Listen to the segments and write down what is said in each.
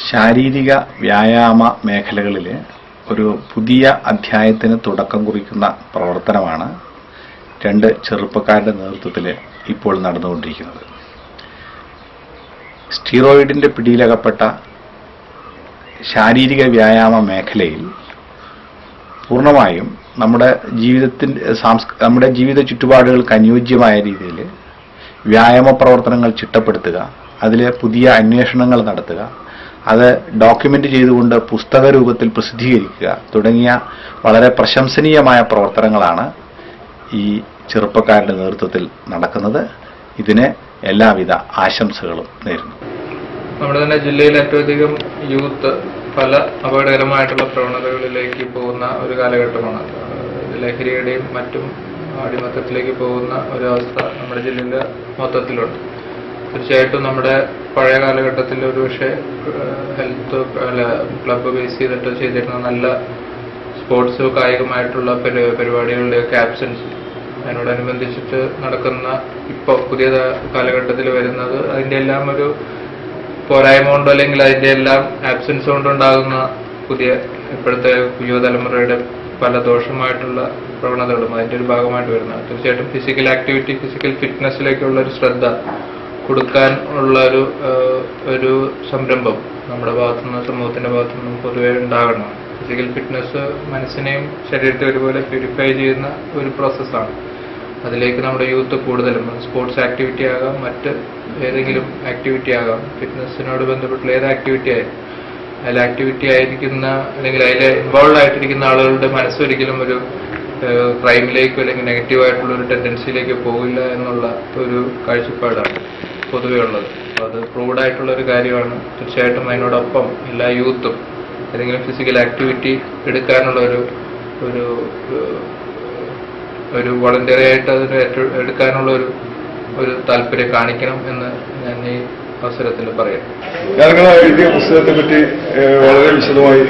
ശാരീരിക വ്യായാമ മേഖലകളിൽ ഒരു പുതിയ അധ്യായത്തിന് തുടക്കം കുറിക്കുന്ന പ്രവർത്തനമാണ് രണ്ട് ചെറുപ്പക്കാരുടെ നേതൃത്വത്തിൽ ഇപ്പോൾ നടന്നുകൊണ്ടിരിക്കുന്നത്. സ്റ്റീറോയിഡിന്റെ പിടിയിലകപ്പെട്ട ശാരീരിക വ്യായാമ മേഖലയിൽ പൂർണ്ണമായും നമ്മുടെ ജീവിത ചുറ്റുപാടുകൾക്ക് അനുയോജ്യമായ രീതിയിൽ വ്യായാമ പ്രവർത്തനങ്ങൾ ചിട്ടപ്പെടുത്തുക, അതിൽ പുതിയ അന്വേഷണങ്ങൾ നടത്തുക, അത് ഡോക്യുമെന്റ് ചെയ്തുകൊണ്ട് പുസ്തക രൂപത്തിൽ പ്രസിദ്ധീകരിക്കുക തുടങ്ങിയ വളരെ പ്രശംസനീയമായ പ്രവർത്തനങ്ങളാണ് ഈ ചെറുപ്പക്കാരുടെ നേതൃത്വത്തിൽ നടക്കുന്നത്. ഇതിന് എല്ലാവിധ ആശംസകളും നേരുന്നു. നമ്മുടെ തന്നെ ജില്ലയിൽ ഏറ്റവും അധികം യൂത്ത് പല അപകടകരമായിട്ടുള്ള പ്രവണതകളിലേക്ക് പോകുന്ന ഒരു കാലഘട്ടമാണ്. ലഹരിയുടെയും മറ്റും അടിമത്തത്തിലേക്ക് പോകുന്ന ഒരവസ്ഥ നമ്മുടെ ജില്ലയിൽ മൊത്തത്തിലുണ്ട്. തീർച്ചയായിട്ടും നമ്മുടെ പഴയ കാലഘട്ടത്തിൽ ഒരുപക്ഷെ ഹെൽത്ത് ക്ലബ്ബ് ബേസ് ചെയ്തിട്ട് ചെയ്തിരുന്ന നല്ല സ്പോർട്സ് കായികമായിട്ടുള്ള പരിപാടികളുടെയൊക്കെ ആബ്സെൻസ്, അതിനോടനുബന്ധിച്ചിട്ട് നടക്കുന്ന ഇപ്പോൾ പുതിയ കാലഘട്ടത്തിൽ വരുന്നത് അതിൻ്റെ എല്ലാം ഒരു പോരായ്മ കൊണ്ടോ അല്ലെങ്കിൽ അതിൻ്റെ എല്ലാം ആബ്സെൻസ് കൊണ്ടുണ്ടാകുന്ന പുതിയ ഇപ്പോഴത്തെ യുവതലമുറയുടെ പല ദോഷമായിട്ടുള്ള പ്രവണതകളും അതിൻ്റെ ഒരു ഭാഗമായിട്ട് വരുന്നത്. തീർച്ചയായിട്ടും ഫിസിക്കൽ ആക്ടിവിറ്റി, ഫിസിക്കൽ ഫിറ്റ്നസ്സിലേക്കുള്ള ഒരു ശ്രദ്ധ കൊടുക്കാൻ ഉള്ള ഒരു സംരംഭം നമ്മുടെ ഭാഗത്തുനിന്ന്, സമൂഹത്തിന്റെ ഭാഗത്തുനിന്നും പൊതുവെ ഉണ്ടാകണം. ഫിസിക്കൽ ഫിറ്റ്നസ് മനസ്സിനെയും ശരീരത്തെ ഒരുപോലെ പ്യൂരിഫൈ ചെയ്യുന്ന ഒരു പ്രോസസ്സാണ്. അതിലേക്ക് നമ്മുടെ യൂത്ത് കൂടുതലും സ്പോർട്സ് ആക്ടിവിറ്റി ആകാം, മറ്റ് ഏതെങ്കിലും ആക്ടിവിറ്റി ആകാം, ഫിറ്റ്നസ്സിനോട് ബന്ധപ്പെട്ടുള്ള ഏത് ആക്ടിവിറ്റി ആയാലും അതിൽ ആക്ടിവിറ്റി ആയിരിക്കുന്ന അല്ലെങ്കിൽ അതിൽ ഇൻവോൾവ് ആയിട്ടിരിക്കുന്ന ആളുകളുടെ മനസ്സൊരിക്കലും ഒരു ക്രൈമിലേക്കോ അല്ലെങ്കിൽ നെഗറ്റീവായിട്ടുള്ള ഒരു ടെൻഡൻസിയിലേക്ക് പോകില്ല എന്നുള്ള ഒരു കാഴ്ചപ്പാടാണ് പൊതുവെ ഉള്ളത്. അപ്പോൾ അത് പ്രൂവ്ഡ് ആയിട്ടുള്ള ഒരു കാര്യമാണ്. തീർച്ചയായിട്ടും അതിനോടൊപ്പം എല്ലാ യൂത്തും ഏതെങ്കിലും ഫിസിക്കൽ ആക്ടിവിറ്റി എടുക്കാനുള്ള ഒരു വോളണ്ടിയറി ആയിട്ട് അതിന് എടുക്കാനുള്ള ഒരു താല്പര്യം കാണിക്കണം എന്ന് ഞാൻ ഈ അവസരത്തിൽ പറയാം. ഞാൻ നിങ്ങളെ എഴുതിയ പുസ്തകത്തെ പറ്റി വളരെ വിശദമായി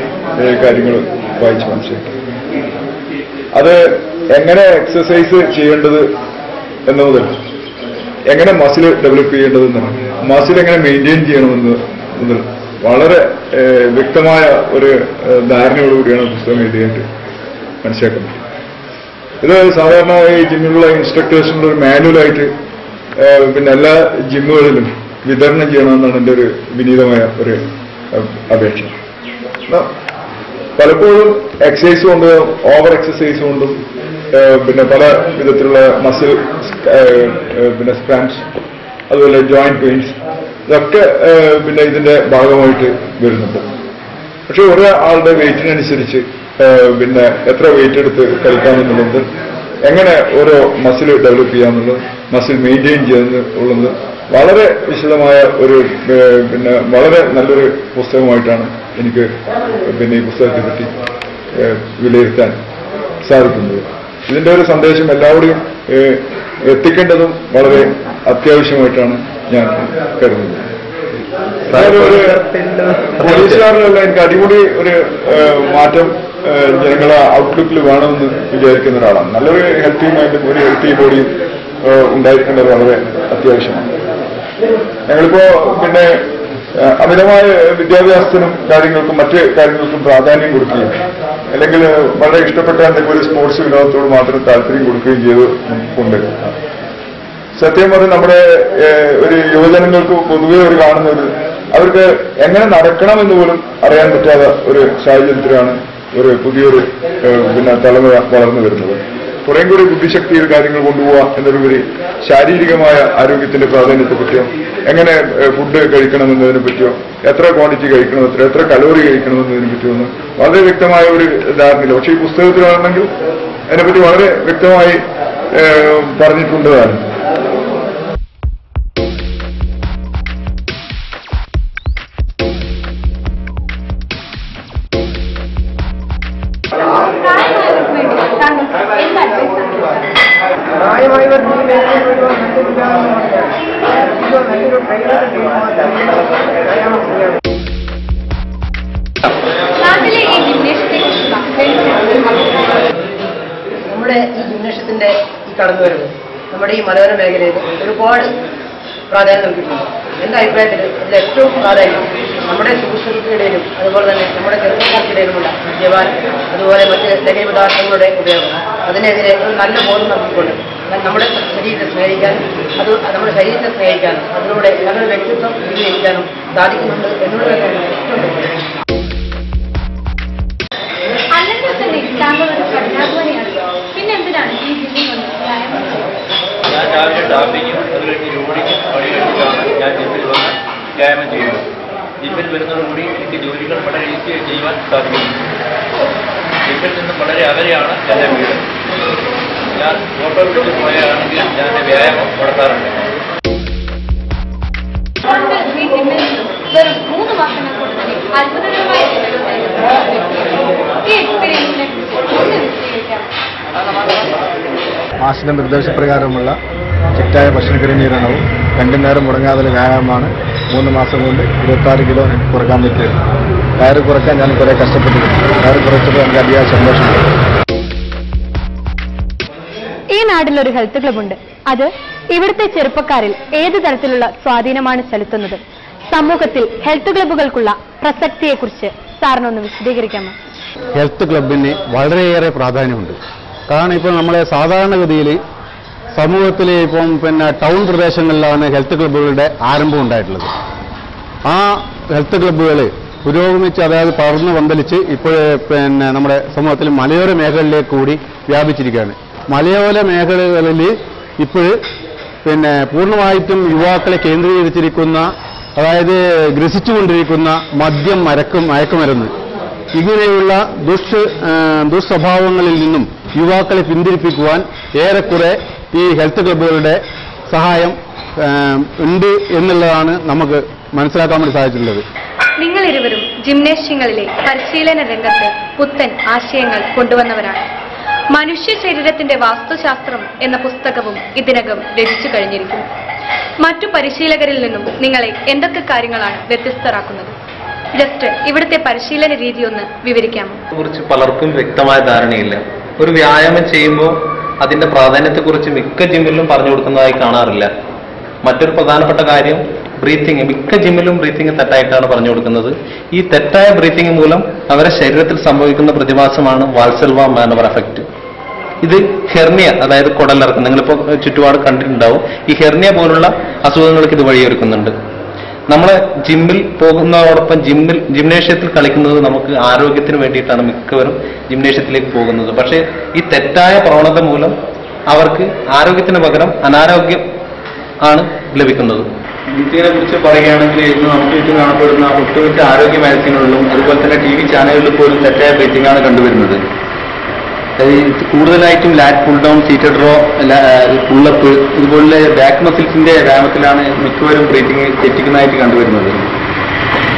കാര്യങ്ങൾ വായിച്ചു മനസ്സിലാക്കി. അത് എങ്ങനെ എക്സസൈസ് ചെയ്യേണ്ടത് എന്ന മുതൽ എങ്ങനെ മസിൽ ഡെവലപ്പ് ചെയ്യേണ്ടതെന്നാണ്, മസിൽ എങ്ങനെ മെയിൻറ്റെയിൻ ചെയ്യണമെന്ന് മുതൽ വളരെ വ്യക്തമായ ഒരു ധാരണയോടുകൂടിയാണ് പുസ്തകം എഴുതിയിട്ട് മനസ്സിലാക്കുന്നത്. ഇത് സാധാരണയായി ജിമ്മിലുള്ള ഇൻസ്ട്രക്ടേഴ്സിനുള്ള ഒരു മാനുവലായിട്ട് പിന്നെ എല്ലാ ജിമ്മുകളിലും വിതരണം ചെയ്യണമെന്നാണ് എൻ്റെ ഒരു വിനീതമായ ഒരു അപേക്ഷ. പലപ്പോഴും എക്സസൈസ് കൊണ്ട്, ഓവർ എക്സസൈസ് കൊണ്ടും പിന്നെ പല വിധത്തിലുള്ള മസിൽ പിന്നെ സ്ക്രാംസ്, അതുപോലെ ജോയിന്റ് പെയിൻസ്, ഇതൊക്കെ പിന്നെ ഇതിന്റെ ഭാഗമായിട്ട് വരുന്നുണ്ട്. പക്ഷെ ഒരാളുടെ വെയിറ്റിനനുസരിച്ച് പിന്നെ എത്ര വെയിറ്റ് എടുത്ത് കളിക്കാമെന്നുള്ളത്, എങ്ങനെ ഓരോ മസിൽ ഡെവലപ്പ് ചെയ്യാമെന്നുള്ളത്, മസിൽ മെയിൻറ്റെയിൻ ചെയ്യാമെന്നുള്ളത് വളരെ വിശദമായ ഒരു പിന്നെ വളരെ നല്ലൊരു പുസ്തകമായിട്ടാണ് എനിക്ക് പിന്നെ ഈ പുസ്തകത്തെ പറ്റി വിലയിരുത്താൻ സാധിക്കുന്നത്. ഇതിന്റെ ഒരു സന്ദേശം എല്ലാവരുടെയും എത്തിക്കേണ്ടതും വളരെ അത്യാവശ്യമായിട്ടാണ് ഞാൻ കരുതുന്നത്. പോലീസുകാരിലുള്ള എനിക്ക് അടിപൊളി ഒരു മാറ്റം ജനങ്ങളെ ഔട്ട്ലുക്കിൽ വേണമെന്ന് വിചാരിക്കുന്ന ഒരാളാണ്. നല്ലൊരു ഹെൽത്തി മൈൻഡും ഒരു ഹെൽത്തി ബോഡിയും ഉണ്ടായിരിക്കേണ്ടത് വളരെ അത്യാവശ്യമാണ്. ഞങ്ങളിപ്പോ പിന്നെ അമിതമായ വിദ്യാഭ്യാസത്തിനും കാര്യങ്ങൾക്കും മറ്റ് കാര്യങ്ങൾക്കും പ്രാധാന്യം കൊടുക്കുകയും അല്ലെങ്കിൽ വളരെ ഇഷ്ടപ്പെട്ട എന്തെങ്കിലും ഒരു സ്പോർട്സ് വിനോദത്തോട് മാത്രം താല്പര്യം കൊടുക്കുകയും ചെയ്തുകൊണ്ട് സത്യം പറഞ്ഞ് നമ്മുടെ ഒരു യുവജനങ്ങൾക്ക് പൊതുവെ ഒരു കാണുന്ന അവർക്ക് എങ്ങനെ നടക്കണമെന്ന് പോലും അറിയാൻ പറ്റാത്ത ഒരു സാഹചര്യത്തിലാണ് ഒരു പുതിയൊരു പിന്നെ തലമുറ വളർന്നു വരുന്നത്. കുറേം കൂടി ബുദ്ധിശക്തിയിൽ കാര്യങ്ങൾ കൊണ്ടുപോവുക എന്നൊരുപരി ശാരീരികമായ ആരോഗ്യത്തിന്റെ പ്രാധാന്യത്തെ പറ്റിയോ, എങ്ങനെ ഫുഡ് കഴിക്കണമെന്നതിനെ പറ്റിയോ, എത്ര ക്വാണ്ടിറ്റി കഴിക്കണം, എത്ര കലോറി കഴിക്കണമെന്നതിനെ പറ്റിയോ ഒന്നും വളരെ വ്യക്തമായ ഒരു ധാരണയില്ല. പക്ഷേ ഈ പുസ്തകത്തിലാണെങ്കിൽ അതിനെപ്പറ്റി വളരെ വ്യക്തമായി പറഞ്ഞിട്ടുള്ളതാണ്. നമ്മുടെ ഈ ജിംനേഷ്യത്തിന്റെ ഈ കടന്നുവരവ് നമ്മുടെ ഈ മലയോര മേഖലയിൽ ഒരുപാട് പ്രാധാന്യം നൽകിയിട്ടുണ്ട്. എന്റെ അഭിപ്രായത്തിൽ ഇതിൽ ഏറ്റവും പ്രാധാന്യം നമ്മുടെ സുഹൃത്തുക്കൾക്കിടയിലും അതുപോലെ തന്നെ നമ്മുടെ ചെറുപ്പക്കാർക്കിടയിലുമുള്ള മദ്യപാനം അതുപോലെ മറ്റ് ലഹരി പദാർത്ഥങ്ങളുടെ ഉപയോഗം അതിനെതിരെ ഒരു നല്ല ബോധം നൽകിക്കൊണ്ട് നമ്മുടെ ശരീരത്തെ സ്നേഹിക്കാനും നമ്മുടെ ശരീരത്തെ സ്നേഹിക്കാനും അതിലൂടെ ഞങ്ങളുടെ വ്യക്തിത്വം വിനിയോഗിക്കാനും സാധിക്കുന്നുണ്ട് എന്നുള്ളത് തന്നെയാണ് ഏറ്റവും വലിയ. അല്ലെങ്കിൽ തന്നെ താങ്കൾ ഒരു കഠിനാധ്വാനിയാണ്, പിന്നെ എന്തിനാണ് ഈ ജിമ്മിൽ വന്ന് വ്യായാമം? ഞാൻ രാവിലെ ഡാപ്പിങ്ങും അത് കഴിഞ്ഞ് യോടിക്കും പണി കഴിഞ്ഞിട്ടാണ് ഞാൻ ജിമ്മിൽ വന്ന് വ്യായാമം ചെയ്യുന്നത്. ജിമ്മിൽ വരുന്നതോടുകൂടി എനിക്ക് ജോലികൾ വളരെ ഈസിയായി ചെയ്യുവാൻ സാധിക്കുന്നു. ജിമ്മിൽ നിന്നും വളരെ അകലെയാണ് എൻ്റെ വീട്. ഞാൻ ഓട്ടോറിക്ഷയിൽ പോയാണെങ്കിൽ ഞാൻ എൻ്റെ വ്യായാമം നടത്താറുണ്ട്. ഈ ജിമ്മിൽ വെറും 3 മാസങ്ങൾ കൊണ്ട് തന്നെ അത്ഭുതകരമായ ഈ എക്സ്പീരിയൻസിനെ കുറിച്ച് ഒന്ന് വിശദീകരിക്കാം. മാഷിന്റെ നിർദ്ദേശപ്രകാരമുള്ള ചിട്ടായ ഭക്ഷണ ക്രമീകരണവും 2 നേരം മുടങ്ങാതെ വ്യായാമമാണ് 3 മാസം കൊണ്ട് 26 കിലോ എനിക്ക് കുറക്കാൻ പറ്റിയത്. കയറ് കുറക്കാൻ ഞാൻ കുറെ കഷ്ടപ്പെട്ടിട്ടുണ്ട്. കയറ് കുറച്ചപ്പോൾ എനിക്ക് അതിയായ സന്തോഷമുണ്ട്. ഈ നാട്ടിലൊരു ഹെൽത്ത് ക്ലബുണ്ട്. അത് ഇവിടുത്തെ ചെറുപ്പക്കാരിൽ ഏത് തരത്തിലുള്ള സ്വാധീനമാണ് ചെലുത്തുന്നത്? സമൂഹത്തിൽ ഹെൽത്ത് ക്ലബുകൾക്കുള്ള പ്രസക്തിയെക്കുറിച്ച് സാറിനൊന്ന് വിശദീകരിക്കാമോ? ഹെൽത്ത് ക്ലബിന് വളരെയേറെ പ്രാധാന്യമുണ്ട്. കാരണം ഇപ്പോൾ നമ്മളെ സാധാരണഗതിയിൽ സമൂഹത്തിൽ ഇപ്പം ടൗൺ പ്രദേശങ്ങളിലാണ് ഹെൽത്ത് ക്ലബ്ബുകളുടെ ആരംഭം ഉണ്ടായിട്ടുള്ളത്. ആ ഹെൽത്ത് ക്ലബ്ബുകൾ പുരോഗമിച്ച്, അതായത് പടർന്നു പന്തലിച്ച് ഇപ്പോൾ നമ്മുടെ സമൂഹത്തിൽ മലയോര മേഖലയിലേക്ക് കൂടി വ്യാപിച്ചിരിക്കുകയാണ്. മലയോര മേഖലകളിൽ ഇപ്പോൾ പൂർണ്ണമായിട്ടും യുവാക്കളെ കേന്ദ്രീകരിച്ചിരിക്കുന്ന, അതായത് ഗ്രസിച്ചുകൊണ്ടിരിക്കുന്ന മദ്യം, മയക്കുമരുന്ന് ഇങ്ങനെയുള്ള ദുസ്വഭാവങ്ങളിൽ നിന്നും യുവാക്കളെ പിന്തിരിപ്പിക്കുവാൻ ഏറെക്കുറെ ഈ ഹെൽത്ത് ക്ലബ്ബുകളുടെ സഹായം ഉണ്ട് എന്നുള്ളതാണ് നമുക്ക് മനസ്സിലാക്കാൻ വേണ്ടി സാധിച്ചിട്ടുള്ളത്. നിങ്ങളിരുവരും ജിംനേഷ്യങ്ങളിലെ പരിശീലന രംഗത്ത് പുത്തൻ ആശയങ്ങൾ കൊണ്ടുവന്നവരാണ്. മനുഷ്യ ശരീരത്തിന്റെ വാസ്തുശാസ്ത്രം എന്ന പുസ്തകവും ഇതിനകം രചിച്ചു കഴിഞ്ഞിരിക്കുന്നു. മറ്റു പരിശീലകരിൽ നിന്നും നിങ്ങളെ എന്തൊക്കെ കാര്യങ്ങളാണ് വ്യത്യസ്തരാക്കുന്നത്? ജസ്റ്റ് ഇവിടുത്തെ പരിശീലന രീതി ഒന്ന് വിവരിക്കാമോ? കുറിച്ച് പലർക്കും വ്യക്തമായ ധാരണയില്ല. ഒരു വ്യായാമം ചെയ്യുമ്പോൾ അതിന്റെ പ്രാധാന്യത്തെക്കുറിച്ച് മിക്ക ജിമ്മിലും പറഞ്ഞു കൊടുക്കുന്നതായി കാണാറില്ല. മറ്റൊരു പ്രധാനപ്പെട്ട കാര്യം ബ്രീത്തിങ്. മിക്ക ജിമ്മിലും ബ്രീത്തിങ് തെറ്റായിട്ടാണ് പറഞ്ഞു കൊടുക്കുന്നത്. ഈ തെറ്റായ ബ്രീത്തിങ് മൂലം അവരുടെ ശരീരത്തിൽ സംഭവിക്കുന്ന പ്രതിഭാസമാണ് വാൽസൽവ മാനവർ എഫക്റ്റ്. ഇത് ഹെർണിയ, അതായത് കുടലിറക്കം, നിങ്ങളിപ്പോൾ ചുറ്റുപാട് കണ്ടിട്ടുണ്ടാവും. ഈ ഹെർണിയ പോലുള്ള അസുഖങ്ങൾക്ക് ഇത് വഴിയൊരുക്കുന്നുണ്ട്. നമ്മളെ ജിമ്മിൽ പോകുന്നതോടൊപ്പം ജിംനേഷ്യത്തിൽ കളിക്കുന്നത് നമുക്ക് ആരോഗ്യത്തിന് വേണ്ടിയിട്ടാണ് മിക്കവരും ജിംനേഷ്യത്തിലേക്ക് പോകുന്നത്. പക്ഷേ ഈ തെറ്റായ പ്രവണത മൂലം അവർക്ക് ആരോഗ്യത്തിന് പകരം അനാരോഗ്യം ആണ് ലഭിക്കുന്നത്. ബ്രീത്തിങ്ങിനെ കുറിച്ച് പറയുകയാണെങ്കിൽ ഇന്ന് നമുക്ക് ചുറ്റും കാണപ്പെടുന്ന ഒട്ടുമിക്ക ആരോഗ്യ മാഗസിനുകളിലും അതുപോലെ തന്നെ TV ചാനലുകളിൽ പോലും തെറ്റായ ബ്രീത്തിങ് ആണ് കണ്ടുവരുന്നത്. കൂടുതലായിട്ടും lat pull down, seated row, pull up ഇതുപോലെ ബാക്ക് മസിൽസിന്റെ വ്യായാമത്തിലാണ് മിക്കവരും ബ്രീത്തിങ് തെറ്റിക്കുന്നതായിട്ട് കണ്ടുവരുന്നത്.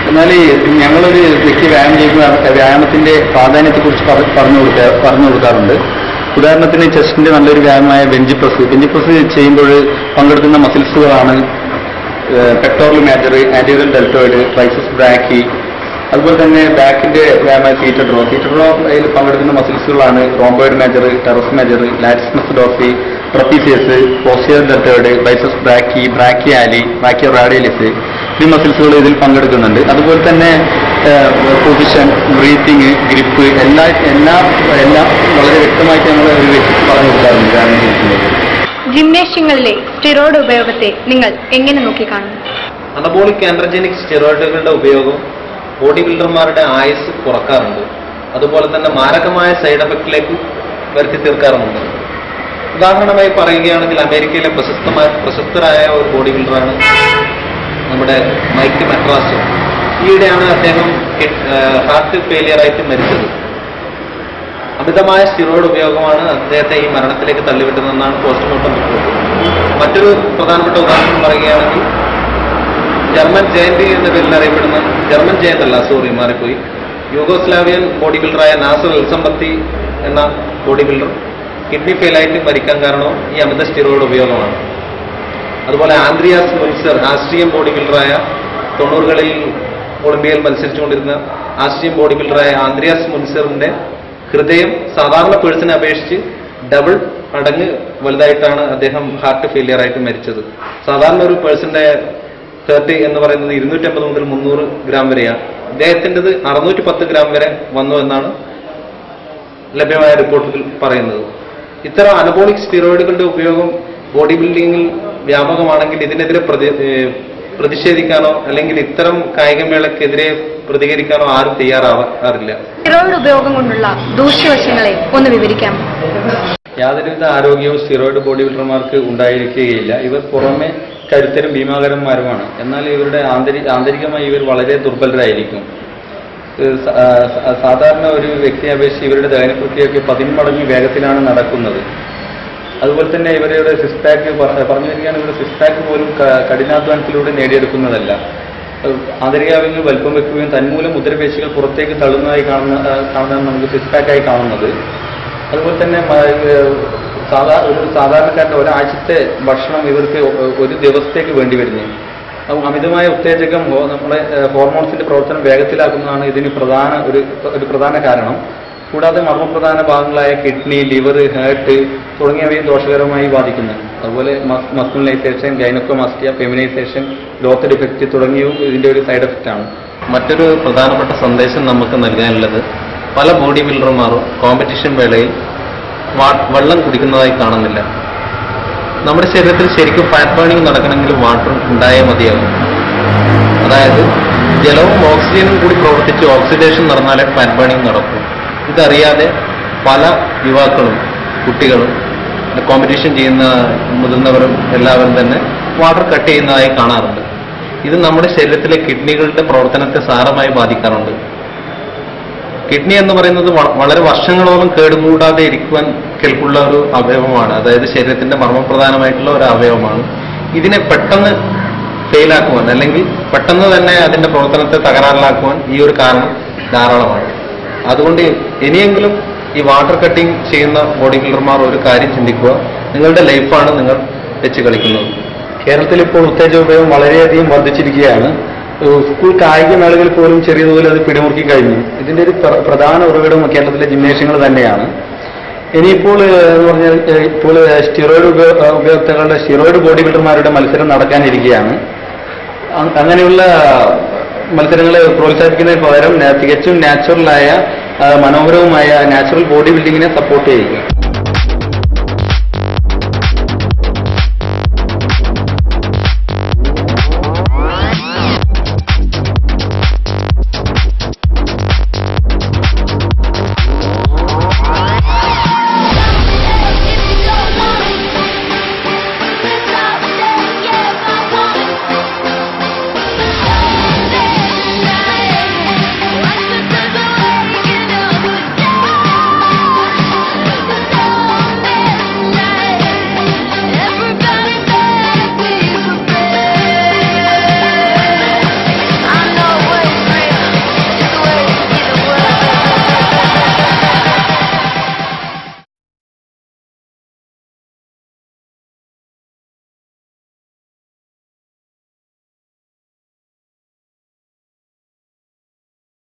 എന്നാൽ ഞങ്ങളൊരു വ്യക്തി വ്യായാമം ചെയ്യുന്ന വ്യായാമത്തിന്റെ പ്രാധാന്യത്തെക്കുറിച്ച് പറഞ്ഞു കൊടുക്കാറുണ്ട്. ഉദാഹരണത്തിന് ചെസ്റ്റിന്റെ നല്ലൊരു വ്യായാമമായ ബെഞ്ച് പ്രസ് ചെയ്യുമ്പോൾ പങ്കെടുക്കുന്ന മസിൽസുകളാണ് pectoral major, anterior deltoid, triceps brachii. അതുപോലെ തന്നെ ബാക്കിന്റെ വ്യായാമമായ സീറ്റഡ് റോ അതിൽ പങ്കെടുക്കുന്ന മസിൽസുകളാണ് rhomboid major, teres major, latissimus dorsi, trapezius, posterior deltoid, biceps brachii, brachialis, brachioradialis. ഈ മസിൽസുകൾ ഇതിൽ പങ്കെടുക്കുന്നുണ്ട്. അതുപോലെ തന്നെ പൊസിഷൻ, ബ്രീത്തിങ്, ഗ്രിപ്പ് എല്ലാം വളരെ വ്യക്തമായിട്ട് നമ്മൾ ഒരു വ്യക്തി പറഞ്ഞു കൊടുക്കാറുണ്ട്. ജിംനേഷ്യങ്ങളിലെ സ്റ്റിറോയിഡ് ഉപയോഗത്തെ നിങ്ങൾ എങ്ങനെ നോക്കിക്കാണുന്നു? അനബോളിക് ആൻഡ്രോജനിക് സ്റ്റിറോയിഡുകളുടെ ഉപയോഗം ബോഡി ബിൽഡർമാരുടെ ആയുസ് കുറക്കാറുണ്ട്. അതുപോലെ തന്നെ മാരകമായ സൈഡ് എഫക്റ്റിലേക്ക് വരുത്തി തീർക്കാറുമുണ്ട്. ഉദാഹരണമായി പറയുകയാണെങ്കിൽ അമേരിക്കയിലെ പ്രശസ്തരായ ഒരു ബോഡി ബിൽഡറാണ് നമ്മുടെ മൈക്ക് മെട്രാസ്. ഈയിടെയാണ് അദ്ദേഹം ഹാർട്ട് ഫെയിലിയറായിട്ട് മരിച്ചത്. അമിതമായ സ്റ്റിറോയിഡ് ഉപയോഗമാണ് അദ്ദേഹത്തെ ഈ മരണത്തിലേക്ക് തള്ളിവിട്ടതെന്നാണ് പോസ്റ്റ്മോർട്ടം റിപ്പോർട്ട്. മറ്റൊരു പ്രധാനപ്പെട്ട ഉദാഹരണം പറയുകയാണെങ്കിൽ ജർമ്മൻ ജയന്റ് എന്ന പേരിൽ അറിയപ്പെടുന്ന, ജർമ്മൻ ജയന്റ് അല്ല, മാറിപ്പോയി, യൂഗോസ്ലാവിയൻ ബോഡി ബിൽഡറായ നാസർ എൽസംബത്തി എന്ന ബോഡി ബിൽഡർ കിഡ്നി ഫെയിലായിട്ട് മരിക്കാൻ കാരണവും ഈ അമിത സ്റ്റിറോയിഡ് ഉപയോഗമാണ്. അതുപോലെ ആൻഡ്രിയാസ് മുൻസർ, ആസ്ട്രിയൻ ബോഡി ബിൽഡറായ 90കളിൽ ഒളിമ്പിയയിൽ മത്സരിച്ചുകൊണ്ടിരുന്ന ആസ്ട്രിയൻ ബോഡി ബിൽഡറായ ആൻഡ്രിയാസ് മുൻസറിന്റെ ഹൃദയം സാധാരണ പേഴ്സണെ അപേക്ഷിച്ച് ഡബിൾ മടങ്ങ് വലുതായിട്ടാണ് അദ്ദേഹം ഹാർട്ട് ഫെയിലിയർ ആയിട്ട് മരിച്ചത്. സാധാരണ ഒരു പേഴ്സന്റെ 30 എന്ന് പറയുന്നത് 250 മുതൽ 300 ഗ്രാം വരെയാണ്. ഇദ്ദേഹത്തിൻ്റെത് 610 ഗ്രാം വരെ വന്നു എന്നാണ് ലഭ്യമായ റിപ്പോർട്ടുകൾ പറയുന്നത്. ഇത്തരം അനബോളിക് സ്റ്റിറോയിഡുകളുടെ ഉപയോഗം ബോഡി ബിൽഡിങ്ങിൽ വ്യാപകമാണെങ്കിൽ ഇതിനെതിരെ പ്രതിഷേധിക്കാനോ അല്ലെങ്കിൽ ഇത്തരം കായികമേളക്കെതിരെ പ്രതികരിക്കാനോ ആരും തയ്യാറാവാറില്ല. സ്റ്റിറോയിഡ് ഉപയോഗം കൊണ്ടുള്ള ദൂഷ്യവശങ്ങളെ ഒന്ന് വിവരിക്കാം. യാതൊരുവിധ ആരോഗ്യവും സ്റ്റിറോയിഡ് ബോഡി ബിൽഡർമാർക്ക് ഉണ്ടായിരിക്കുകയില്ല. ഇവർ പുറമെ കരുത്തരും ഭീമാകരന്മാരുമാണ്. എന്നാൽ ഇവരുടെ ആന്തരികമായി ഇവർ വളരെ ദുർബലരായിരിക്കും. സാധാരണ ഒരു വ്യക്തിയെ അപേക്ഷിച്ച് ഇവരുടെ ദഹന പ്രക്രിയയൊക്കെ 10 മടങ്ങ് വേഗത്തിലാണ് നടക്കുന്നത്. അതുപോലെ തന്നെ ഇവരുടെ സിക്സ് പാക്ക് പറഞ്ഞു വരികയാണ്, ഇവരുടെ സിക്സ് പാക്ക് പോലും കഠിനാധ്വാനത്തിലൂടെ നേടിയെടുക്കുന്നതല്ല. ആന്തരികാവയവങ്ങൾ വലിപ്പം വെക്കുകയും തന്മൂലം ഉദരപേശികൾ പുറത്തേക്ക് തള്ളുന്നതായി കാണുന്നതാണ് നമുക്ക് സിക്സ് പാക്കായി കാണുന്നത്. അതുപോലെ തന്നെ ഒരു സാധാരണക്കാരൻ്റെ ഒരാഴ്ചത്തെ ഭക്ഷണം ഇവർക്ക് ഒരു ദിവസത്തേക്ക് വേണ്ടി വരുന്നു. അമിതമായ ഉത്തേജകം നമ്മളെ ഹോർമോൺസിന്റെ പ്രവർത്തനം വേഗത്തിലാക്കുന്നതാണ് ഇതിന് ഒരു പ്രധാന കാരണം. കൂടാതെ മർമ്മപ്രധാന ഭാഗങ്ങളായ കിഡ്നി, ലിവർ, ഹാർട്ട് തുടങ്ങിയവയും ദോഷകരമായി ബാധിക്കുന്നു. അതുപോലെ മസ്കുലൈസേഷൻ, ഗൈനക്കോമാസ്റ്റിയ, ഫെമിനൈസേഷൻ, ഗ്രോത്ത് ഡിഫക്റ്റ് തുടങ്ങിയവും ഇതിന്റെ ഒരു സൈഡ് എഫക്റ്റ് ആണ്. മറ്റൊരു പ്രധാനപ്പെട്ട സന്ദേശം നമുക്ക് നൽകാനുള്ളത്, പല ബോഡി ബിൽഡർമാരും കോമ്പറ്റീഷൻ വേളയിൽ വെള്ളം കുടിക്കുന്നതായി കാണുന്നില്ല. നമ്മുടെ ശരീരത്തിൽ ശരിക്കും ഫാറ്റ് ബേണിംഗ് നടക്കണമെങ്കിൽ വാട്ടർ ഉണ്ടായേ മതിയാകും. അതായത് ജലവും ഓക്സിജനും കൂടി പ്രവർത്തിച്ച് ഓക്സിഡേഷൻ നടന്നാലേ ഫാറ്റ് ബേണിംഗ് നടക്കും. ഇതറിയാതെ പല യുവാക്കളും കുട്ടികളും കോമ്പറ്റീഷൻ ചെയ്യുന്ന മുതിർന്നവരും എല്ലാവരും തന്നെ വാട്ടർ കട്ട് ചെയ്യുന്നതായി കാണാറുണ്ട്. ഇത് നമ്മുടെ ശരീരത്തിലെ കിഡ്നികളുടെ പ്രവർത്തനത്തെ സാരമായി ബാധിക്കാറുണ്ട്. കിഡ്നി എന്ന് പറയുന്നത് വളരെ വർഷങ്ങളോളം കേടുകൂടാതെ ഇരിക്കുവാൻ കെൽപ്പുള്ള ഒരു അവയവമാണ്. അതായത് ശരീരത്തിന്റെ മർമ്മപ്രധാനമായിട്ടുള്ള ഒരു അവയവമാണ്. ഇതിനെ പെട്ടെന്ന് ഫെയിലാക്കുവാൻ അല്ലെങ്കിൽ പെട്ടെന്ന് തന്നെ അതിന്റെ പ്രവർത്തനത്തെ തകരാറിലാക്കുവാൻ ഈ ഒരു കാരണം ധാരാളമാണ്. അതുകൊണ്ട് ഇനിയെങ്കിലും ഈ വാട്ടർ കട്ടിങ് ചെയ്യുന്ന ബോഡി ബിൽഡർമാർ ഒരു കാര്യം ചിന്തിക്കുക, നിങ്ങളുടെ ലൈഫാണ് നിങ്ങൾ വെച്ച് കളിക്കുന്നത്. കേരളത്തിൽ ഇപ്പോൾ ഉത്തേജക ഉപയോഗം വളരെയധികം വർദ്ധിച്ചിരിക്കുകയാണ്. സ്കൂൾ കായിക മേളകളിൽ പോലും ചെറിയ തോതിൽ അത് പിടിമുറുക്കി കഴിഞ്ഞു. ഇതിന്റെ ഒരു പ്രധാന ഉറവിടം കേരളത്തിലെ ജിംനേഷ്യങ്ങൾ തന്നെയാണ്. ഇനിയിപ്പോൾ എന്ന് പറഞ്ഞാൽ ഇപ്പോൾ സ്റ്റിറോയിഡ് ഉപയോക്താക്കളുടെ സ്റ്റിറോയിഡ് ബോഡി ബിൽഡർമാരുടെ മത്സരം നടക്കാനിരിക്കുകയാണ്. അങ്ങനെയുള്ള മത്സരങ്ങളെ പ്രോത്സാഹിപ്പിക്കുന്നതിന് പകരം തികച്ചും നാച്ചുറലായ മനോഹരവുമായ നാച്ചുറൽ ബോഡി ബിൽഡിങ്ങിനെ സപ്പോർട്ട് ചെയ്യുക.